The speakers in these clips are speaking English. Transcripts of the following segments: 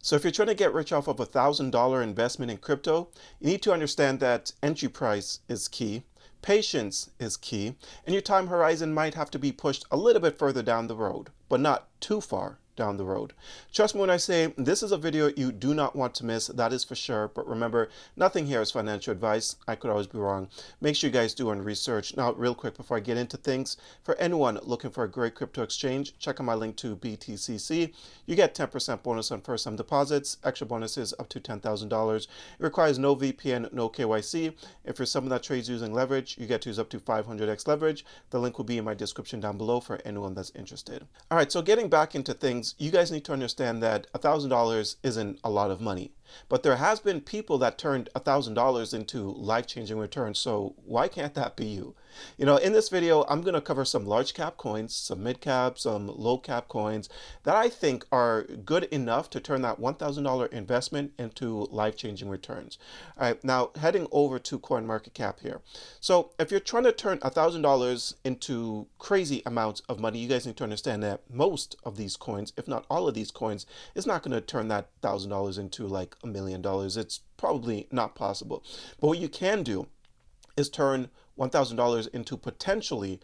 So if you're trying to get rich off of $1,000 investment in crypto, you need to understand that entry price is key, patience is key, and your time horizon might have to be pushed a little bit further down the road, but not too far down the road. Trust me when I say this is a video you do not want to miss, that is for sure. But remember, nothing here is financial advice. I could always be wrong. Make sure you guys do your research. Now, real quick before I get into things, for anyone looking for a great crypto exchange, check out my link to BTCC. You get 10% bonus on first time deposits, extra bonuses up to $10,000. It requires no VPN, no KYC. If you're someone that trades using leverage, you get to use up to 500x leverage. The link will be in my description down below for anyone that's interested. All right, so getting back into things, you guys need to understand that $1,000 isn't a lot of money, but there has been people that turned $1,000 into life-changing returns. So why can't that be you? You know, in this video, I'm going to cover some large cap coins, some mid cap, some low cap coins that I think are good enough to turn that $1,000 investment into life-changing returns. All right, now heading over to CoinMarketCap here. So if you're trying to turn $1,000 into crazy amounts of money, you guys need to understand that most of these coins, if not all of these coins, is not going to turn that $1,000 into like $1 million. It's probably not possible. But what you can do is turn $1,000 into potentially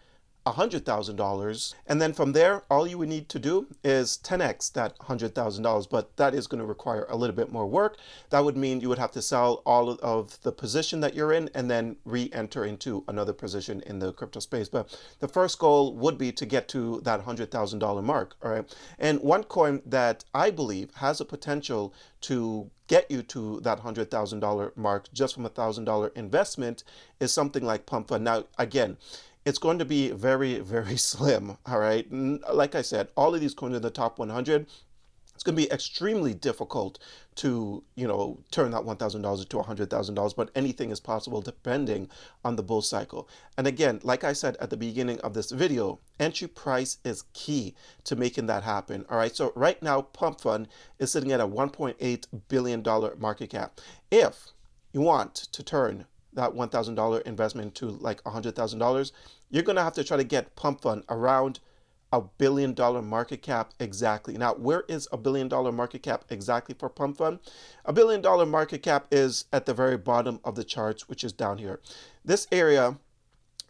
$100,000. And then from there, all you would need to do is 10x that $100,000. But that is going to require a little bit more work. That would mean you would have to sell all of the position that you're in and then re-enter into another position in the crypto space. But the first goal would be to get to that $100,000 mark. All right. And one coin that I believe has a potential to get you to that $100,000 mark just from $1,000 investment is something like Pump. Now, again, it's going to be very, very slim. All right. Like I said, all of these coins in the top 100, it's going to be extremely difficult to, turn that $1,000 to $100,000, but anything is possible depending on the bull cycle. And again, like I said at the beginning of this video, entry price is key to making that happen. All right. So right now, Pump Fund is sitting at a $1.8 billion market cap. If you want to turn that $1,000 investment to like $100,000, you're going to have to try to get Pump Fund around $1 billion market cap exactly. Now, where is $1 billion market cap exactly for Pump Fund? $1 billion market cap is at the very bottom of the charts, which is down here. This area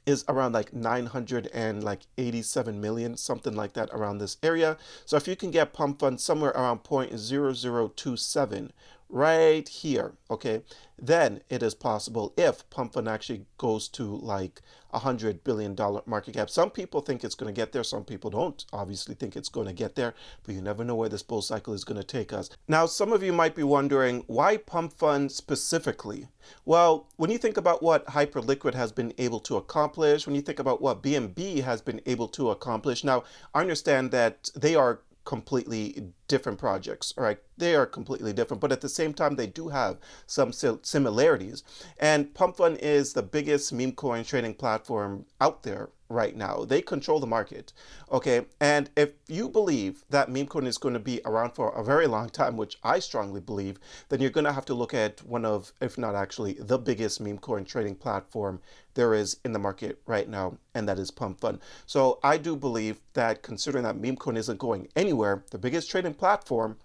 is around like 987 million, something like that around this area. So if you can get Pump Fund somewhere around 0.0027 right here, okay, then it is possible if Pump Fund actually goes to like $100 billion market cap. Some people think it's going to get there. Some people don't obviously think it's going to get there, but you never know where this bull cycle is going to take us. Now, some of you might be wondering why Pump Fund specifically? Well, when you think about what Hyperliquid has been able to accomplish, when you think about what BNB has been able to accomplish, now I understand that they are completely different projects, all right? They are completely different, but at the same time, they do have some similarities. And Pump Fund is the biggest meme coin trading platform out there right now. They control the market, okay? And if you believe that meme coin is going to be around for a very long time, which I strongly believe, then you're going to have to look at one of, if not actually the biggest meme coin trading platform there is in the market right now, and that is Pump Fund. So I do believe that considering that meme coin isn't going anywhere, the biggest trading platform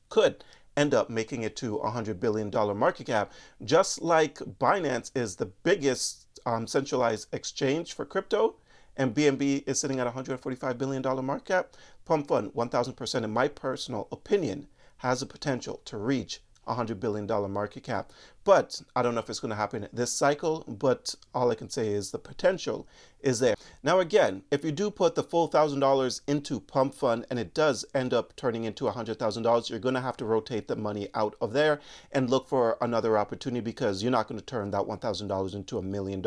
could end up making it to $100 billion market cap, just like Binance is the biggest centralized exchange for crypto, and BNB is sitting at $145 billion market cap. Pump Fund, 1000%, in my personal opinion, has the potential to reach $100 billion market cap. But I don't know if it's going to happen this cycle, but all I can say is the potential is there. Now, again, if you do put the full $1,000 into Pump Fund and it does end up turning into $100,000, you're going to have to rotate the money out of there and look for another opportunity, because you're not going to turn that $1,000 into $1 million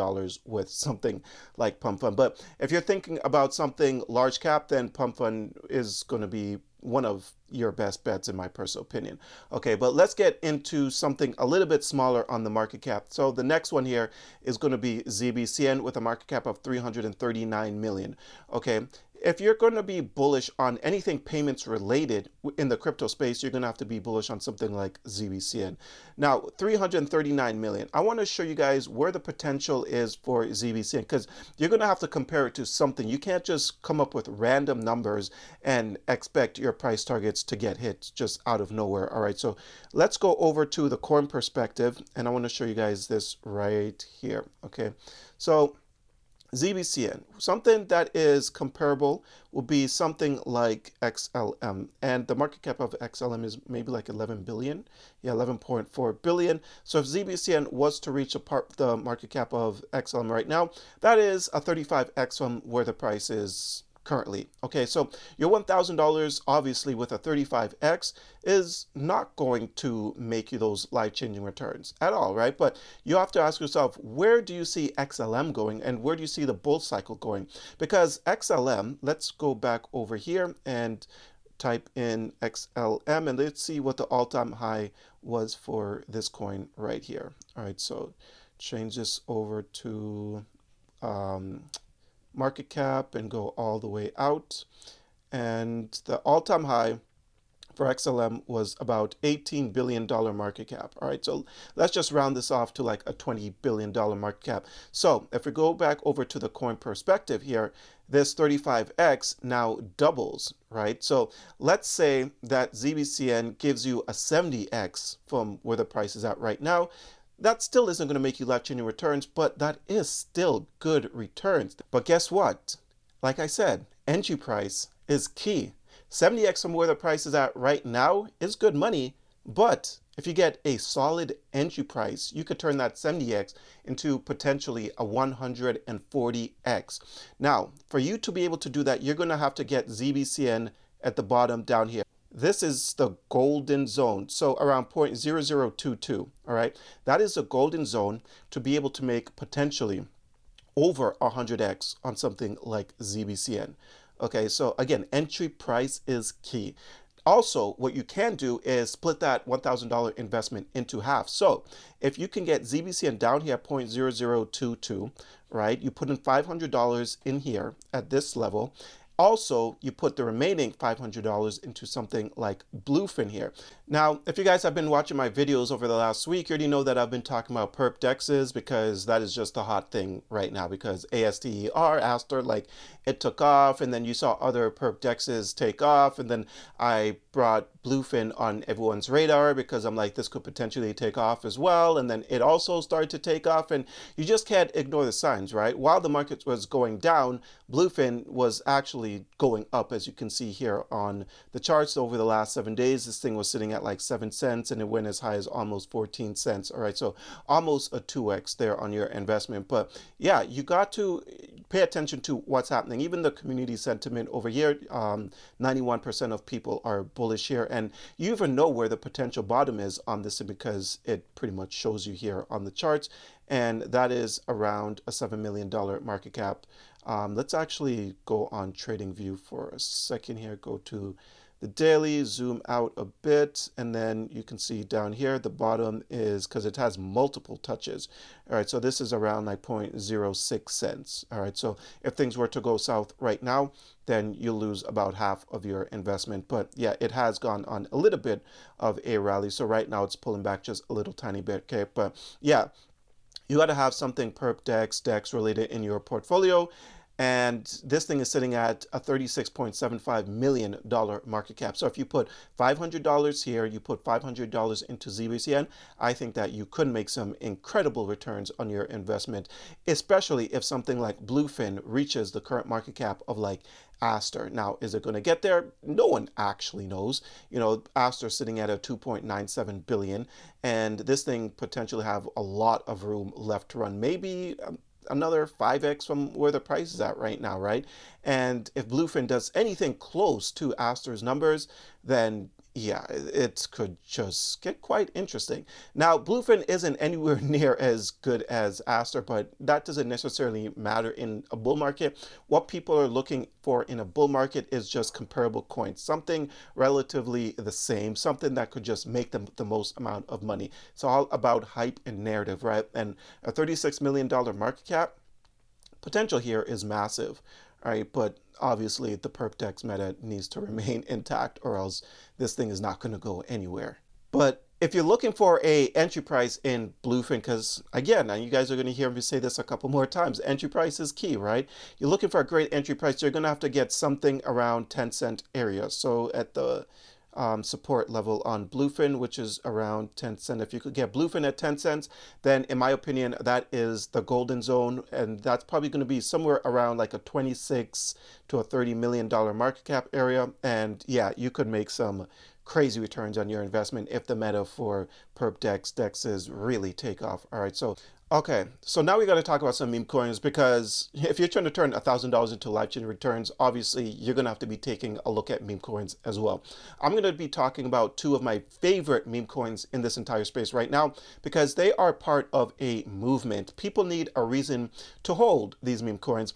with something like Pump Fund. But if you're thinking about something large cap, then Pump Fund is going to be one of your best bets in my personal opinion. Okay, but let's get into something a little bit smaller on the market cap. So the next one here is going to be ZBCN with a market cap of 339 million. Okay, If you're going to be bullish on anything payments related in the crypto space, you're going to have to be bullish on something like ZBCN. Now, 339 million. I want to show you guys where the potential is for ZBCN, because you're going to have to compare it to something. You can't just come up with random numbers and expect your price targets to get hit just out of nowhere. All right, so let's go over to the coin perspective, and I want to show you guys this right here. Okay, so ZBCN, something that is comparable will be something like XLM, and the market cap of XLM is maybe like 11 billion. Yeah, 11.4 billion. So if ZBCN was to reach the market cap of XLM right now, that is a 35x from where the price is currently. Okay, so your $1,000 obviously with a 35x is not going to make you those life-changing returns at all, right? But you have to ask yourself, where do you see XLM going and where do you see the bull cycle going? Because XLM, let's go back over here and type in XLM and let's see what the all-time high was for this coin right here. All right, so change this over to market cap and go all the way out. And the all-time high for XLM was about $18 billion market cap. All right, so let's just round this off to like a $20 billion market cap. So if we go back over to the coin perspective here, this 35x now doubles, right? So let's say that ZBCN gives you a 70x from where the price is at right now. That still isn't going to make you life-changing returns, but that is still good returns. But guess what? Like I said, entry price is key. 70x from where the price is at right now is good money, but if you get a solid entry price, you could turn that 70x into potentially a 140x. Now, for you to be able to do that, you're going to have to get ZBCN at the bottom down here. This is the golden zone, so around 0.0022, all right? That is a golden zone to be able to make potentially over 100x on something like ZBCN. Okay, so again, entry price is key. Also, what you can do is split that $1,000 investment into half. So if you can get ZBCN down here at 0.0022, right, you put in $500 in here at this level. Also, you put the remaining $500 into something like Bluefin here. Now, if you guys have been watching my videos over the last week, you already know that I've been talking about perp dexes because that is just the hot thing right now because Aster, like it took off and then you saw other perp dexes take off and then I brought Bluefin on everyone's radar because I'm like, this could potentially take off as well. And then it also started to take off and you just can't ignore the signs, right? While the market was going down, Bluefin was actually going up, as you can see here on the charts over the last 7 days. This thing was sitting at like 7 cents and it went as high as almost 14 cents. All right, so almost a 2x there on your investment. But yeah, you got to pay attention to what's happening. Even the community sentiment over here, 91% of people are bullish here. And you even know where the potential bottom is on this because it pretty much shows you here on the charts. And that is around a $7 million market cap. Let's actually go on TradingView for a second here. Go to the daily, zoom out a bit, and then you can see down here the bottom is because it has multiple touches. All right, so this is around like 0.06 cents. All right, so if things were to go south right now, then you'll lose about half of your investment. But yeah, it has gone on a little bit of a rally. So right now it's pulling back just a little tiny bit. Okay, but yeah, you got to have something perp dex related in your portfolio. And this thing is sitting at a $36.75 million market cap. So if you put $500 here, you put $500 into ZBCN, I think that you could make some incredible returns on your investment, especially if something like Bluefin reaches the current market cap of like Aster. Now, is it going to get there? No one actually knows. You know, Aster sitting at a 2.97 billion, and this thing potentially have a lot of room left to run. Maybe another 5x from where the price is at right now, right? And if Bluefin does anything close to Aster's numbers, then yeah, it could just get quite interesting. Now, Bluefin isn't anywhere near as good as Aster, but that doesn't necessarily matter in a bull market. What people are looking for in a bull market is just comparable coins, something relatively the same, something that could just make them the most amount of money. It's all about hype and narrative, right? And a $36 million market cap, potential here is massive. All right, but obviously the perp dex meta needs to remain intact, or else this thing is not going to go anywhere. But if you're looking for a entry price in Bluefin, because again, now you guys are going to hear me say this a couple more times, entry price is key, right? You're looking for a great entry price, you're going to have to get something around 10 cent area. So at the support level on Bluefin, which is around 10 cents. If you could get Bluefin at 10 cents, then in my opinion, that is the golden zone. And that's probably going to be somewhere around like a 26 to a $30 million market cap area. And yeah, you could make some crazy returns on your investment if the meta for perp dexes really take off. All right, so okay, so now we got to talk about some meme coins, because if you're trying to turn $1,000 into life-changing returns, obviously you're going to have to be taking a look at meme coins as well. I'm going to be talking about two of my favorite meme coins in this entire space right now, because they are part of a movement. People need a reason to hold these meme coins.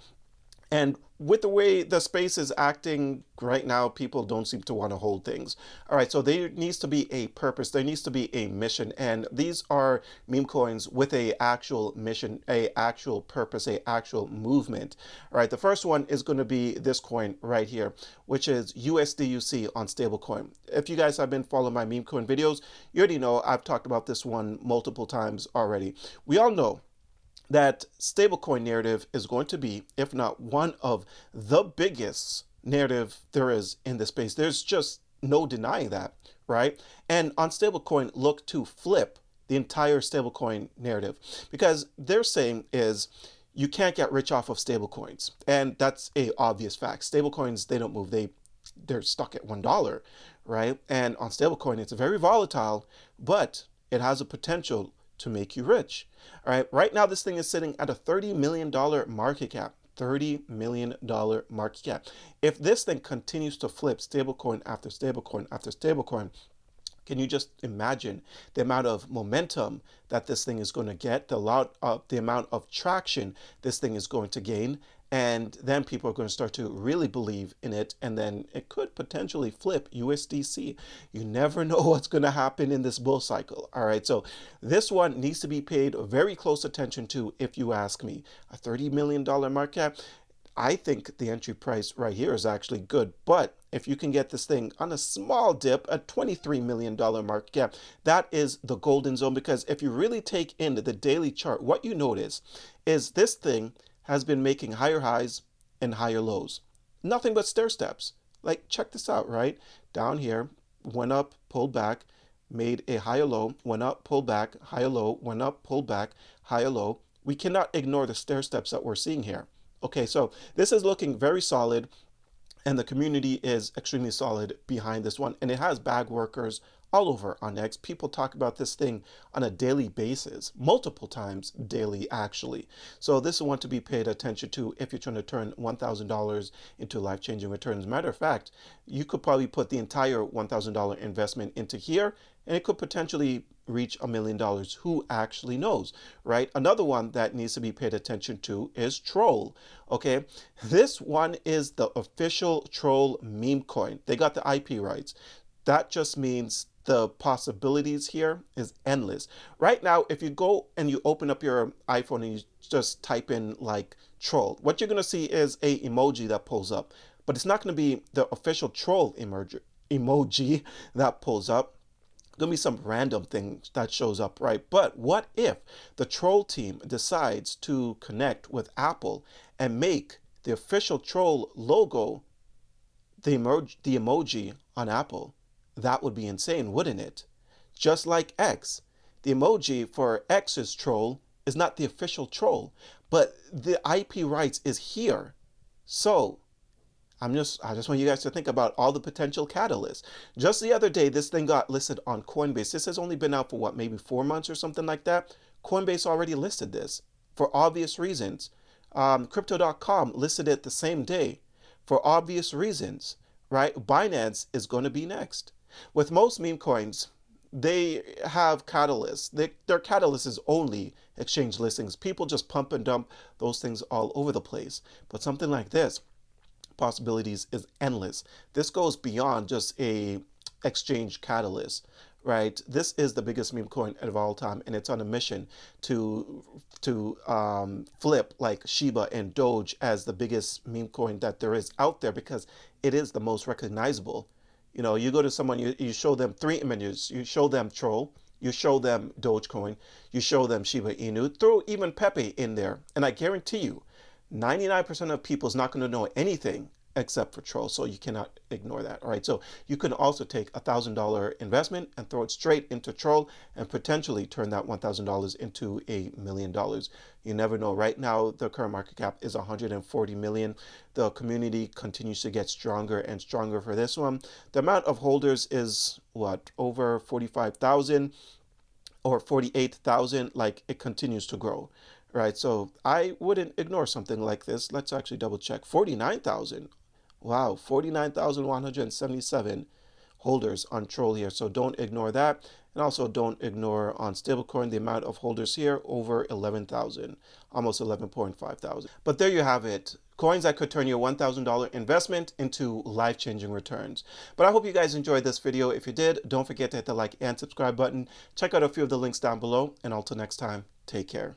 And with the way the space is acting right now, people don't seem to want to hold things. All right, so there needs to be a purpose. There needs to be a mission. And these are meme coins with a actual mission, a actual purpose, a actual movement. All right, the first one is going to be this coin right here, which is USDUC on stablecoin. If you guys have been following my meme coin videos, you already know I've talked about this one multiple times already. We all know that stablecoin narrative is going to be, if not one of the biggest narrative there is in the space. There's just no denying that, right? And on stablecoin, look to flip the entire stablecoin narrative, because they're saying is you can't get rich off of stablecoins, and that's a obvious fact. Stablecoins, they don't move. They're stuck at $1, right? And on stablecoin, it's very volatile, but it has a potential to make you rich. All right, right now this thing is sitting at a $30 million market cap. $30 million market cap. If this thing continues to flip stablecoin after stablecoin after stablecoin, can you just imagine the amount of momentum that this thing is going to get, the amount of traction this thing is going to gain? And then people are going to start to really believe in it, and then it could potentially flip USDC. You never know what's going to happen in this bull cycle. All right, so this one needs to be paid very close attention to, if you ask me. A $30 million market cap, I think the entry price right here is actually good, but if you can get this thing on a small dip, a $23 million market cap, that is the golden zone. Because if you really take in the daily chart, what you notice is this thing has been making higher highs and higher lows. Nothing but stair steps. Like, check this out, right? Down here, went up, pulled back, made a higher low, went up, pulled back, higher low, went up, pulled back, higher low. We cannot ignore the stair steps that we're seeing here. Okay, so this is looking very solid, and the community is extremely solid behind this one, and it has bag workers all over on X. People talk about this thing on a daily basis, multiple times daily actually. So this is one to be paid attention to if you're trying to turn $1,000 into life-changing returns. Matter of fact, you could probably put the entire $1,000 investment into here, and it could potentially reach $1 million. Who actually knows, right? Another one that needs to be paid attention to is Troll. Okay, this one is the official Troll meme coin. They got the IP rights. That just means the possibilities here is endless. Right now, if you go and you open up your iPhone and you just type in like Troll, what you're going to see is a emoji that pulls up, but it's not going to be the official Troll emoji that pulls up. Gonna be some random thing that shows up, right? But what if the Troll team decides to connect with Apple and make the official Troll logo the emoji on Apple? That would be insane, wouldn't it? Just like X, the emoji for X's Troll is not the official Troll, but the IP rights is here. So I just want you guys to think about all the potential catalysts. Just the other day, this thing got listed on Coinbase. This has only been out for what, maybe 4 months or something like that. Coinbase already listed this for obvious reasons. Crypto.com listed it the same day for obvious reasons, right? Binance is going to be next. With most meme coins, they have catalysts. Their catalyst is only exchange listings. People just pump and dump those things all over the place. But something like this, possibilities is endless. This goes beyond just a exchange catalyst. right? This is the biggest meme coin of all time, and it's on a mission to flip like Shiba and Doge as the biggest meme coin that there is out there because it is the most recognizable. You know, you go to someone, you show them three images, you show them Troll, you show them Dogecoin, you show them Shiba Inu, throw even Pepe in there, and I guarantee you, 99% of people is not going to know anything except for Troll. So you cannot ignore that. All right. So you can also take $1,000 investment and throw it straight into Troll and potentially turn that $1,000 into $1,000,000. You never know. Right now, the current market cap is 140 million. The community continues to get stronger and stronger for this one. The amount of holders is what, over 45,000 or 48,000. Like, it continues to grow. Right. So I wouldn't ignore something like this. Let's actually double check. 49,000. Wow, 49,177 holders on Troll here. So don't ignore that. And also don't ignore on stablecoin the amount of holders here, over 11,000, almost 11.5 thousand. But there you have it. Coins that could turn your $1,000 investment into life-changing returns. But I hope you guys enjoyed this video. If you did, don't forget to hit the like and subscribe button. Check out a few of the links down below. And until next time, take care.